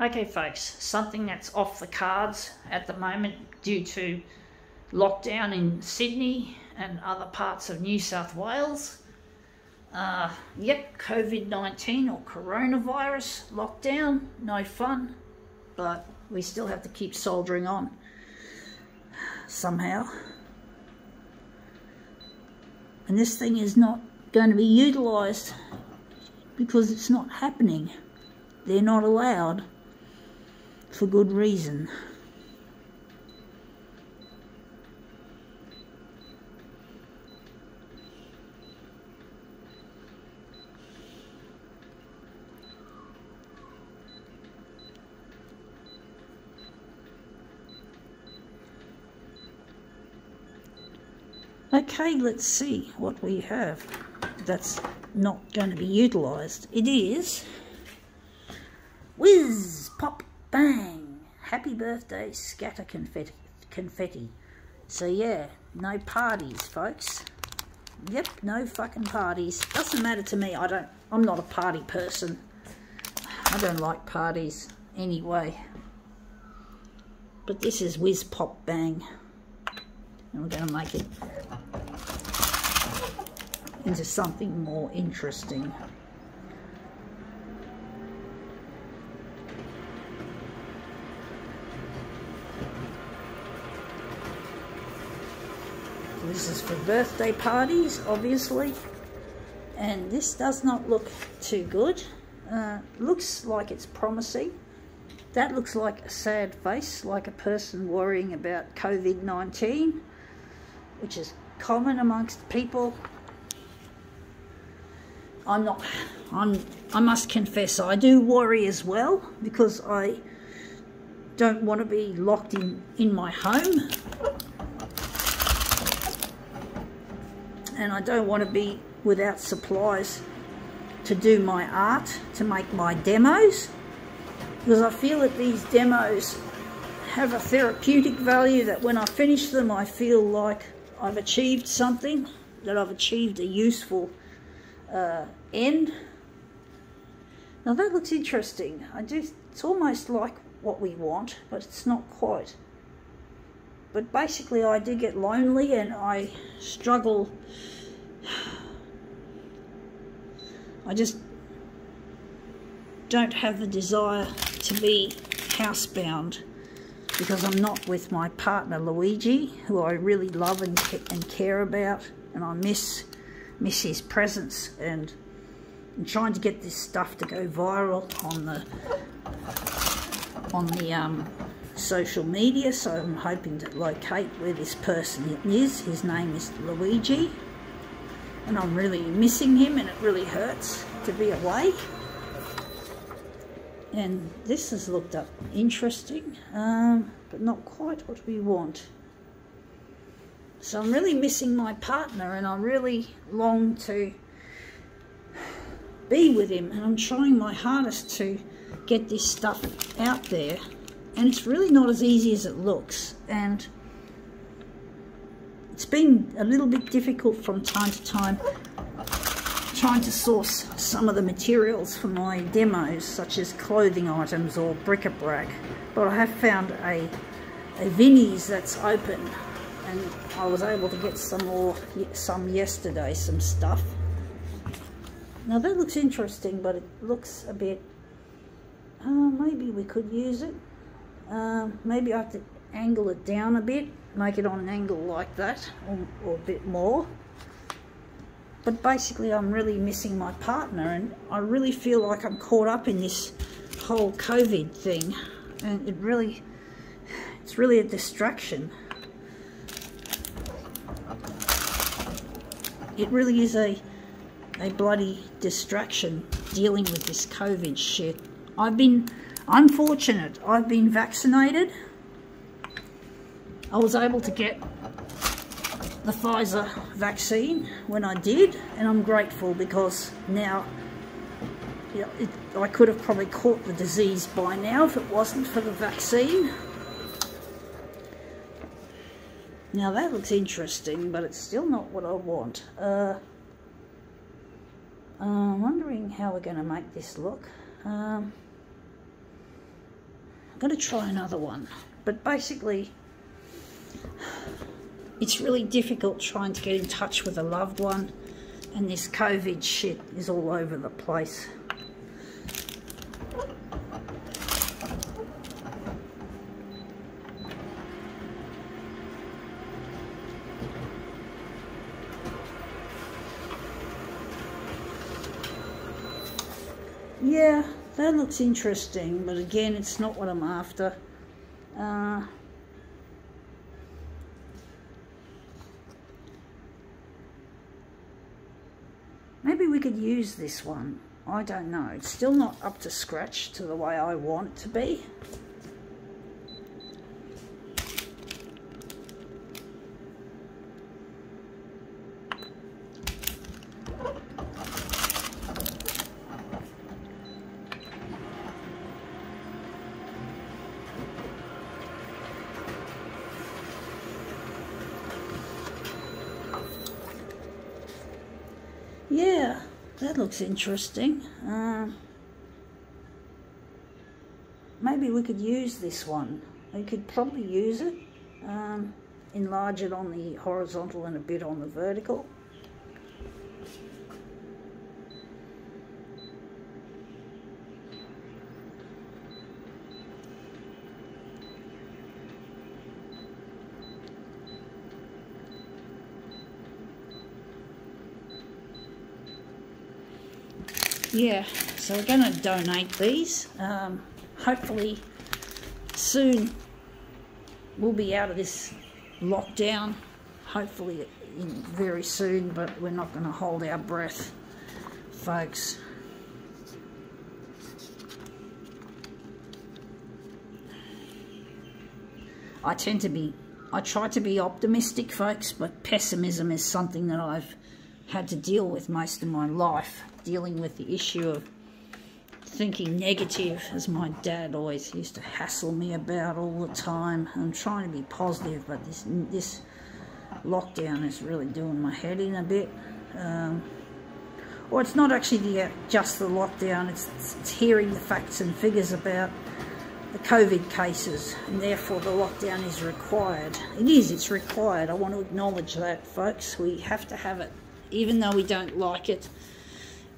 Okay folks, something that's off the cards at the moment due to lockdown in Sydney and other parts of New South Wales. Yep, COVID-19 or coronavirus lockdown, no fun, but we still have to keep soldiering on somehow. And this thing is not going to be utilised because it's not happening. They're not allowed for good reason. Okay, let's see what we have that's not going to be utilised. It is Whiz Pop Bang! Happy birthday, scatter confetti. So yeah, no parties, folks. Yep, no fucking parties. Doesn't matter to me. I'm not a party person. I don't like parties anyway. But this is Whiz Pop Bang. And we're going to make it into something more interesting. This is for birthday parties, obviously, and this does not look too good. Looks like it's promising. That looks like a sad face, like a person worrying about COVID-19, which is common amongst people. I must confess, I do worry as well, because I don't want to be locked in my home. And I don't want to be without supplies to do my art, to make my demos, because I feel that these demos have a therapeutic value, that when I finish them I feel like I've achieved something, that I've achieved a useful end. Now that looks interesting. It's almost like what we want, but it's not quite. But basically I do get lonely and I struggle. I just don't have the desire to be housebound, because I'm not with my partner Luigi, who I really love and care about, and I miss his presence, and I'm trying to get this stuff to go viral on the social media, so I'm hoping to locate where this person is. His name is Luigi, and I'm really missing him, and it really hurts to be away. And this has looked up interesting, but not quite what we want. So I'm really missing my partner, and I really long to be with him, and I'm trying my hardest to get this stuff out there, and it's really not as easy as it looks, and it's been a little bit difficult from time to time trying to source some of the materials for my demos, such as clothing items or bric-a-brac. But I have found a Vinnie's that's open, and I was able to get some yesterday, some stuff. Now that looks interesting, but it looks a bit, maybe we could use it. Maybe I have to angle it down a bit, make it on an angle like that, or a bit more. But basically I'm really missing my partner, and I really feel like I'm caught up in this whole COVID thing, and it's really a distraction. It really is a bloody distraction dealing with this COVID shit. I'm fortunate. I've been vaccinated. I was able to get the Pfizer vaccine when I did, and I'm grateful, because now, you know, I could have probably caught the disease by now if it wasn't for the vaccine. Now that looks interesting, but it's still not what I want. I'm wondering how we're going to make this look. going to try another one. But basically, it's really difficult trying to get in touch with a loved one, and this COVID shit is all over the place. Yeah, that looks interesting, but again, it's not what I'm after. Maybe we could use this one. I don't know. It's still not up to scratch to the way I want it to be. Yeah, that looks interesting. Maybe we could use this one. We could probably use it, enlarge it on the horizontal and a bit on the vertical. Yeah, so we're going to donate these. Hopefully soon we'll be out of this lockdown. Hopefully very soon, but we're not going to hold our breath, folks. I try to be optimistic, folks, but pessimism is something that I've had to deal with most of my life, dealing with the issue of thinking negative, as my dad always used to hassle me about all the time. I'm trying to be positive, but this lockdown is really doing my head in a bit. Or it's not actually just the lockdown, it's hearing the facts and figures about the COVID cases, and therefore the lockdown is required. It's required. I want to acknowledge that, folks. We have to have it, even though we don't like it,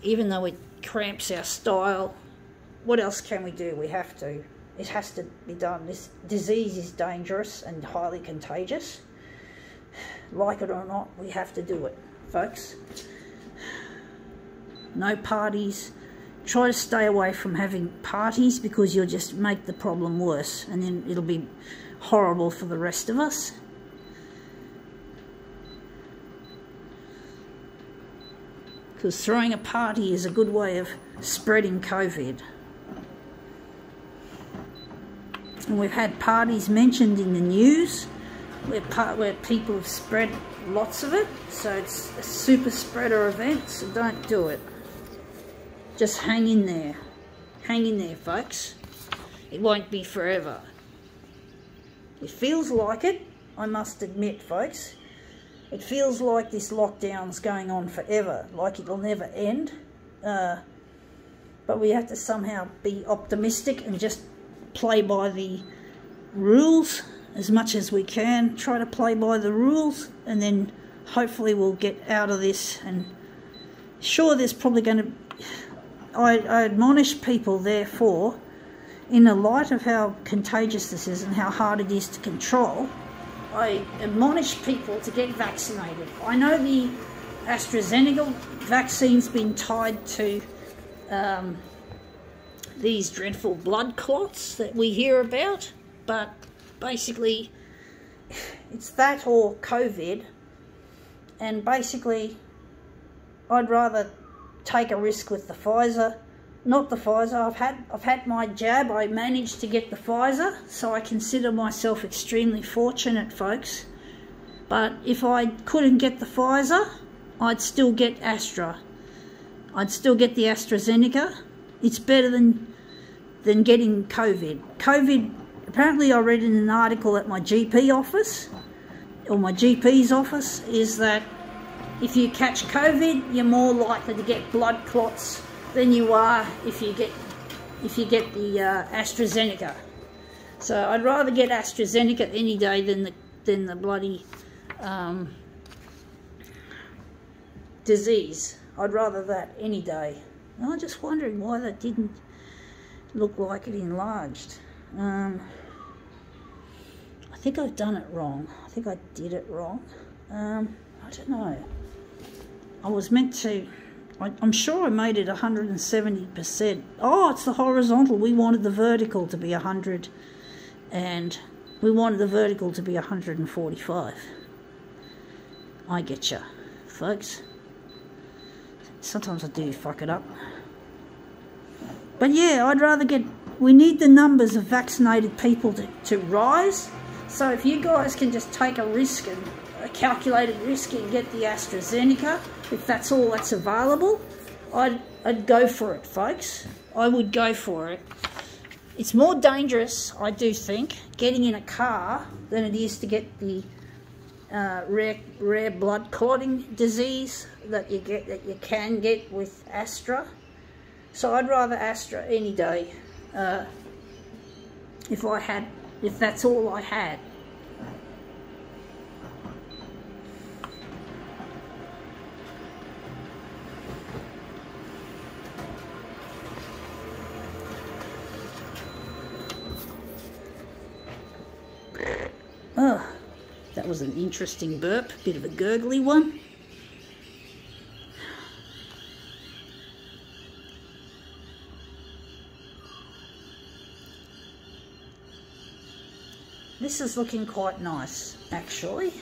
even though it cramps our style. What else can we do? We have to. It has to be done. This disease is dangerous and highly contagious. Like it or not, we have to do it, folks. No parties. Try to stay away from having parties, because you'll just make the problem worse, and then it'll be horrible for the rest of us. Because throwing a party is a good way of spreading COVID. And we've had parties mentioned in the news where people have spread lots of it, so it's a super spreader event, so don't do it. Just hang in there. Hang in there, folks. It won't be forever. It feels like it, I must admit, folks. It feels like this lockdown's going on forever, like it'll never end. But we have to somehow be optimistic and just play by the rules as much as we can. Try to play by the rules, and then hopefully we'll get out of this. And sure, there's probably going to... I admonish people, therefore, in the light of how contagious this is and how hard it is to control, I admonish people to get vaccinated. I know the AstraZeneca vaccine's been tied to these dreadful blood clots that we hear about, but basically it's that or COVID, and basically I'd rather take a risk with the Pfizer. Not the Pfizer. I've had my jab. I managed to get the Pfizer, so I consider myself extremely fortunate, folks. But if I couldn't get the Pfizer, I'd still get Astra. I'd still get the AstraZeneca. It's better than getting COVID. COVID, apparently I read in an article at my GP office, or my GP's office, is that if you catch COVID, you're more likely to get blood clots than you are if you get the AstraZeneca. So I'd rather get AstraZeneca any day than the bloody disease. I'd rather that any day. I'm just wondering why that didn't look like it enlarged. I think I've done it wrong. I think I did it wrong. I don't know. I was meant to... I'm sure I made it 170%. Oh, it's the horizontal. We wanted the vertical to be 100, and we wanted the vertical to be 145. I get you, folks. Sometimes I do fuck it up. But yeah, I'd rather get... We need the numbers of vaccinated people to rise. So if you guys can just take a risk, and a calculated risk, and get the AstraZeneca, if that's all that's available, I'd go for it, folks. I would go for it. It's more dangerous, I do think, getting in a car than it is to get the rare blood clotting disease that you can get with Astra. So I'd rather Astra any day, if that's all I had. Oh, that was an interesting burp, bit of a gurgly one. This is looking quite nice, actually.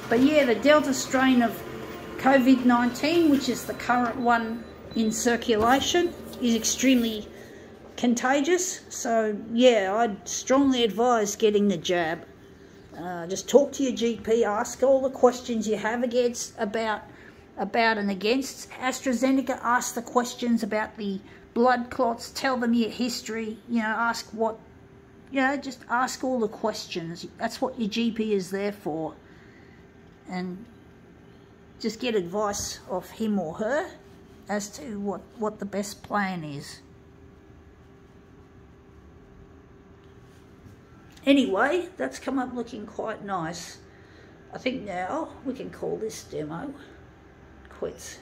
But yeah, the Delta strain of COVID-19, which is the current one in circulation, is extremely contagious. So yeah, I'd strongly advise getting the jab. Just talk to your GP, ask all the questions you have about and against AstraZeneca. Ask the questions about the blood clots, tell them your history, ask what, just ask all the questions. That's what your GP is there for. And just get advice off him or her as to what the best plan is. Anyway, that's come up looking quite nice. I think now we can call this demo quits.